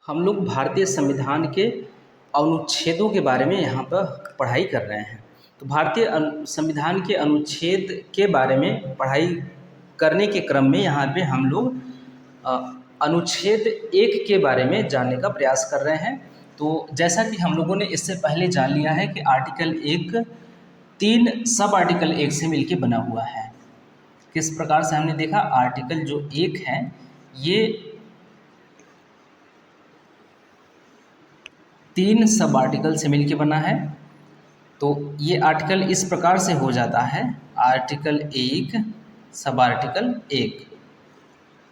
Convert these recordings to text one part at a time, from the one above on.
हम लोग भारतीय संविधान के अनुच्छेदों के बारे में यहाँ पर पढ़ाई कर रहे हैं। तो भारतीय संविधान के अनुच्छेद के बारे में पढ़ाई करने के क्रम में यहाँ पे हम लोग अनुच्छेद 1 के बारे में जानने का प्रयास कर रहे हैं। तो जैसा कि हम लोगों ने इससे पहले जान लिया है कि आर्टिकल 1 3 सब आर्टिकल 1 से मिलकर बना हुआ है। किस प्रकार से हमने देखा, आर्टिकल जो 1 है ये 3 सब आर्टिकल से मिलके बना है। तो ये आर्टिकल इस प्रकार से हो जाता है, आर्टिकल 1 सब आर्टिकल 1,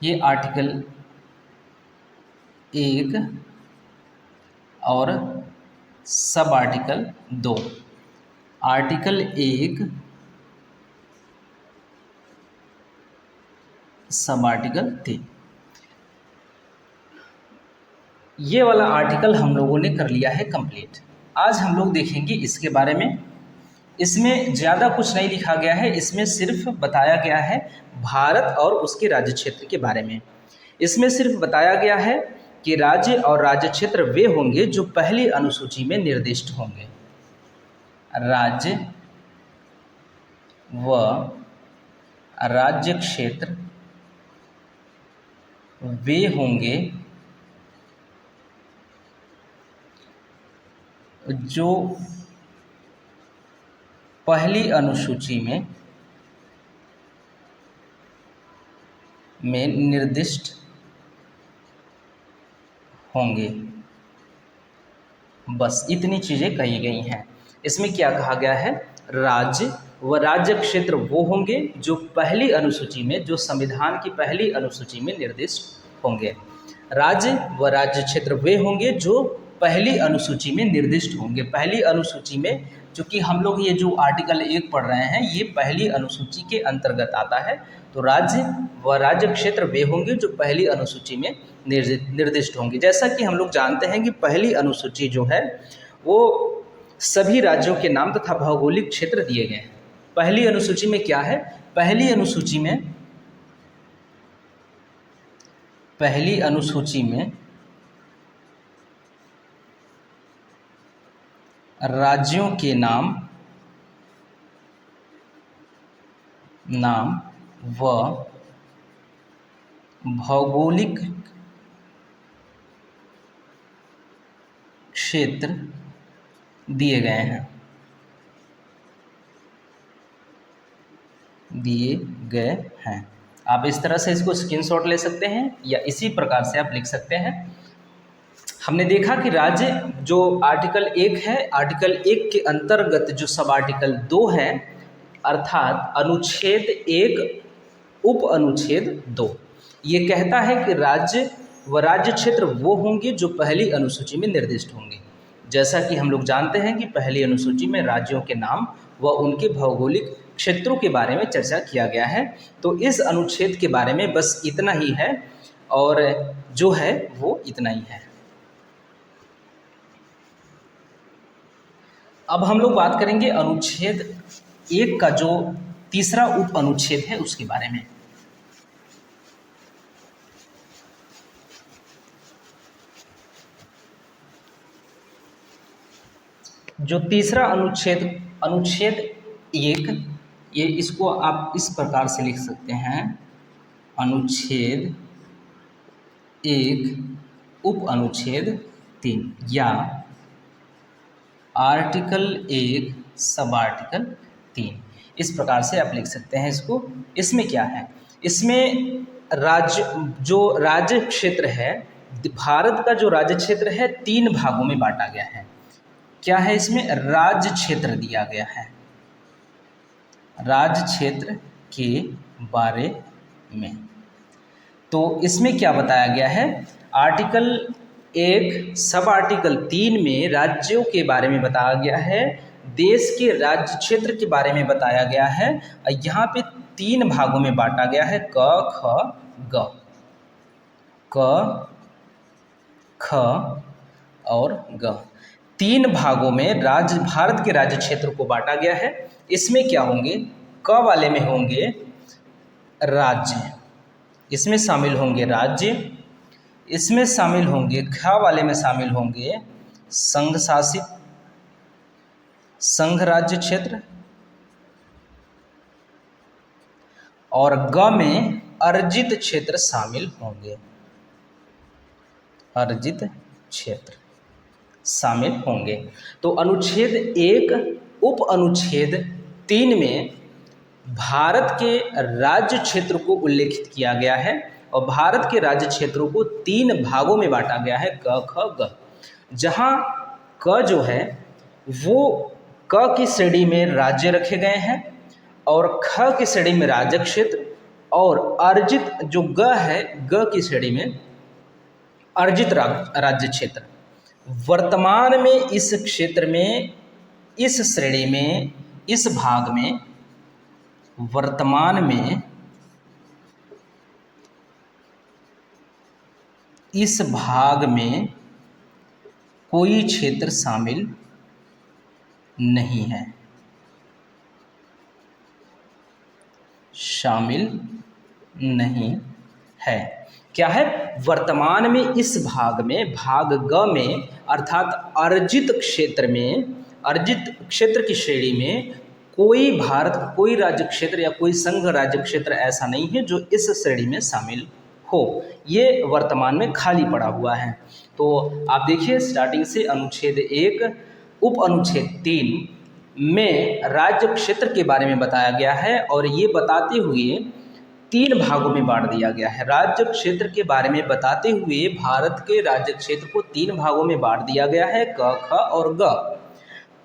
ये आर्टिकल 1 और sub article 2, article 1 sub article 3। ये वाला आर्टिकल हम लोगों ने कर लिया है कंप्लीट। आज हम लोग देखेंगे इसके बारे में। इसमें ज़्यादा कुछ नहीं लिखा गया है, इसमें सिर्फ बताया गया है भारत और उसके राज्य क्षेत्र के बारे में। इसमें सिर्फ बताया गया है कि राज्य और राज्य क्षेत्र वे होंगे जो पहली अनुसूची में निर्दिष्ट होंगे। राज्य व राज्य क्षेत्र वे होंगे जो पहली अनुसूची में निर्दिष्ट होंगे। बस इतनी चीज़ें कही गई हैं। इसमें क्या कहा गया है, राज्य व राज्य क्षेत्र वो होंगे जो पहली अनुसूची में, जो संविधान की पहली अनुसूची में निर्दिष्ट होंगे। राज्य व राज्य क्षेत्र वे होंगे जो पहली अनुसूची में निर्दिष्ट होंगे। पहली अनुसूची में, चूँकि हम लोग ये जो आर्टिकल 1 पढ़ रहे हैं ये पहली अनुसूची के अंतर्गत आता है। तो राज्य व राज्य क्षेत्र वे होंगे जो पहली अनुसूची में निर्दिष्ट होंगे। जैसा कि हम लोग जानते हैं कि पहली अनुसूची जो है वो सभी राज्यों के नाम तथा भौगोलिक क्षेत्र दिए गए हैं। पहली अनुसूची में क्या है, पहली अनुसूची में राज्यों के नाम व भौगोलिक क्षेत्र दिए गए हैं। आप इस तरह से इसको स्क्रीनशॉट ले सकते हैं या इसी प्रकार से आप लिख सकते हैं। हमने देखा कि राज्य जो आर्टिकल 1 है, आर्टिकल 1 के अंतर्गत जो सब आर्टिकल 2 है, अर्थात अनुच्छेद 1 उप अनुच्छेद 2, ये कहता है कि राज्य व राज्य क्षेत्र वो होंगे जो पहली अनुसूची में निर्दिष्ट होंगे। जैसा कि हम लोग जानते हैं कि पहली अनुसूची में राज्यों के नाम व उनके भौगोलिक क्षेत्रों के बारे में चर्चा किया गया है। तो इस अनुच्छेद के बारे में बस इतना ही है और जो है वो इतना ही है। अब हम लोग बात करेंगे अनुच्छेद 1 का जो तीसरा उप अनुच्छेद है उसके बारे में। जो तीसरा अनुच्छेद 1, ये इसको आप इस प्रकार से लिख सकते हैं, अनुच्छेद 1 उप अनुच्छेद 3 या आर्टिकल 1 सब आर्टिकल 3, इस प्रकार से आप लिख सकते हैं इसको। इसमें क्या है, इसमें राज्य क्षेत्र है, भारत का जो राज्य क्षेत्र है 3 भागों में बांटा गया है। क्या है, इसमें राज्य क्षेत्र दिया गया है। राज्य क्षेत्र के बारे में तो इसमें क्या बताया गया है, आर्टिकल 1 सब आर्टिकल 3 में राज्यों के बारे में बताया गया है, देश के राज्य क्षेत्र के बारे में बताया गया है। यहाँ पे 3 भागों में बांटा गया है, क ख और ग। 3 भागों में भारत के राज्य क्षेत्र को बांटा गया है। इसमें क्या होंगे, क वाले में होंगे राज्य, इसमें शामिल होंगे राज्य, इसमें शामिल होंगे, ख वाले में शामिल होंगे संघ शासित, संघ राज्य क्षेत्र, और ग में अर्जित क्षेत्र शामिल होंगे, अर्जित क्षेत्र शामिल होंगे। तो अनुच्छेद 1 उप अनुच्छेद 3 में भारत के राज्य क्षेत्र को उल्लेखित किया गया है और भारत के राज्य क्षेत्रों को 3 भागों में बांटा गया है, क ख ग। जहाँ क जो है वो क की श्रेणी में राज्य रखे गए हैं और ख की श्रेणी में राज्य क्षेत्र, और अर्जित जो ग है, ग की श्रेणी में अर्जित राज्य क्षेत्र। वर्तमान में इस क्षेत्र में, इस श्रेणी में, इस भाग में, वर्तमान में इस भाग में कोई क्षेत्र शामिल नहीं है, शामिल नहीं है। क्या है? वर्तमान में इस भाग में, भाग ग में, अर्थात अर्जित क्षेत्र में, अर्जित क्षेत्र की श्रेणी में कोई भारत, कोई राज्य क्षेत्र या कोई संघ राज्य क्षेत्र ऐसा नहीं है जो इस श्रेणी में शामिल हो। ये वर्तमान में खाली पड़ा हुआ है। तो आप देखिए स्टार्टिंग से अनुच्छेद 1 उप अनुच्छेद 3 में राज्य क्षेत्र के बारे में बताया गया है और ये बताते हुए 3 भागों में बांट दिया गया है। राज्य क्षेत्र के बारे में बताते हुए भारत के राज्य क्षेत्र को 3 भागों में बांट दिया गया है, क, ख और ग।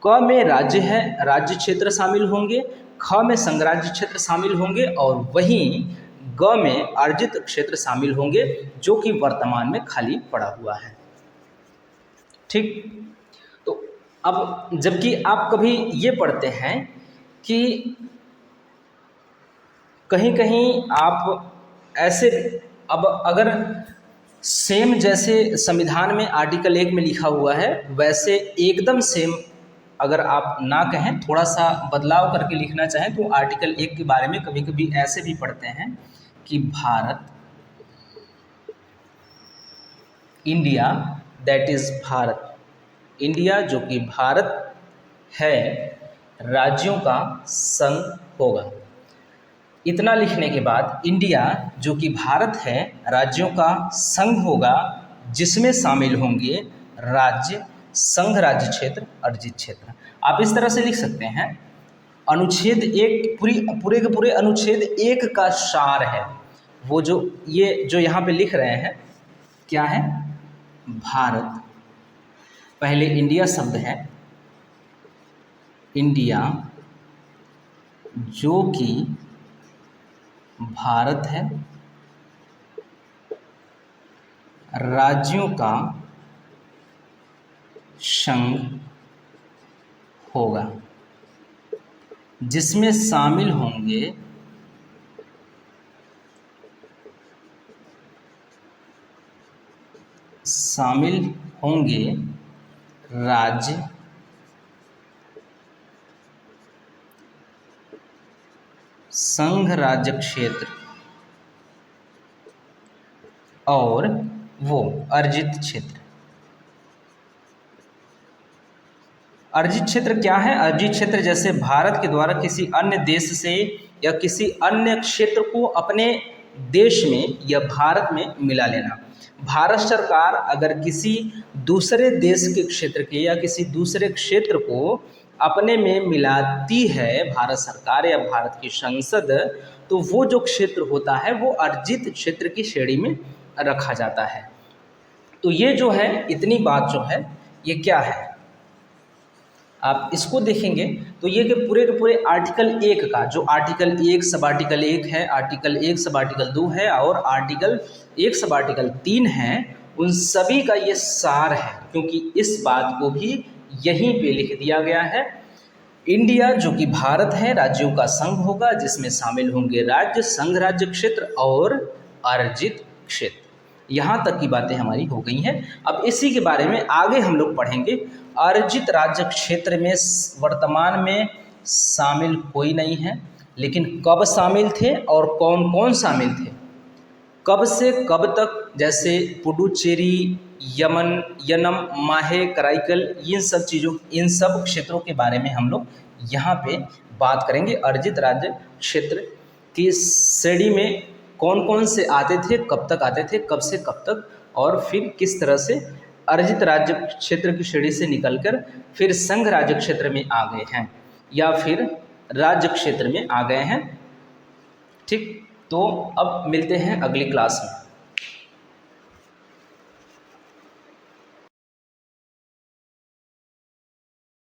क में राज्य है, राज्य क्षेत्र शामिल होंगे, ख में संघराज्य क्षेत्र शामिल होंगे और वहीं ग में अर्जित क्षेत्र शामिल होंगे जो कि वर्तमान में खाली पड़ा हुआ है। ठीक, तो अब जबकि आप कभी ये पढ़ते हैं कि कहीं कहीं आप ऐसे, अब अगर सेम जैसे संविधान में आर्टिकल 1 में लिखा हुआ है वैसे एकदम सेम अगर आप ना कहें, थोड़ा सा बदलाव करके लिखना चाहें तो आर्टिकल 1 के बारे में कभी कभी ऐसे भी पढ़ते हैं कि Bharat, India, that is Bharat, India जो कि भारत है, राज्यों का संघ होगा। इतना लिखने के बाद इंडिया जो कि भारत है, राज्यों का संघ होगा जिसमें शामिल होंगे राज्य, संघ राज्य क्षेत्र, अर्जित क्षेत्र। आप इस तरह से लिख सकते हैं, अनुच्छेद 1 पूरे के पूरे अनुच्छेद 1 का सार है वो जो ये जो यहाँ पे लिख रहे हैं, क्या है? भारत, पहले इंडिया शब्द है, इंडिया जो कि भारत है, राज्यों का संघ होगा जिसमें शामिल होंगे राज्य, संघ राज्य क्षेत्र और वो अर्जित क्षेत्र। अर्जित क्षेत्र क्या है? अर्जित क्षेत्र जैसे भारत के द्वारा किसी अन्य देश से या किसी अन्य क्षेत्र को अपने देश में या भारत में मिला लेना। भारत सरकार अगर किसी दूसरे देश के क्षेत्र के या किसी दूसरे क्षेत्र को अपने में मिलाती है भारत सरकार या भारत की संसद, तो वो जो क्षेत्र होता है वो अर्जित क्षेत्र की श्रेणी में रखा जाता है। तो ये जो है, इतनी बात जो है ये क्या है, आप इसको देखेंगे तो ये के पूरे आर्टिकल 1 का, जो आर्टिकल 1 सब आर्टिकल 1 है, आर्टिकल 1 सब आर्टिकल 2 है और आर्टिकल 1 सब आर्टिकल 3 है, उन सभी का ये सार है। क्योंकि इस बात को भी यहीं पे लिख दिया गया है, इंडिया जो कि भारत है, राज्यों का संघ होगा जिसमें शामिल होंगे राज्य, संघ राज्य क्षेत्र और अर्जित क्षेत्र। यहाँ तक की बातें हमारी हो गई हैं। अब इसी के बारे में आगे हम लोग पढ़ेंगे। अर्जित राज्य क्षेत्र में वर्तमान में शामिल कोई नहीं है, लेकिन कब शामिल थे और कौन कौन शामिल थे, कब से कब तक, जैसे पुडुचेरी, यनम, माहे, कराईकल, इन सब क्षेत्रों के बारे में हम लोग यहाँ पे बात करेंगे। अर्जित राज्य क्षेत्र की श्रेणी में कौन कौन से आते थे, कब तक आते थे, कब से कब तक, और फिर किस तरह से अर्जित राज्य क्षेत्र की श्रेणी से निकलकर फिर संघ राज्य क्षेत्र में आ गए हैं या फिर राज्य क्षेत्र में आ गए हैं। ठीक, तो अब मिलते हैं अगली क्लास में।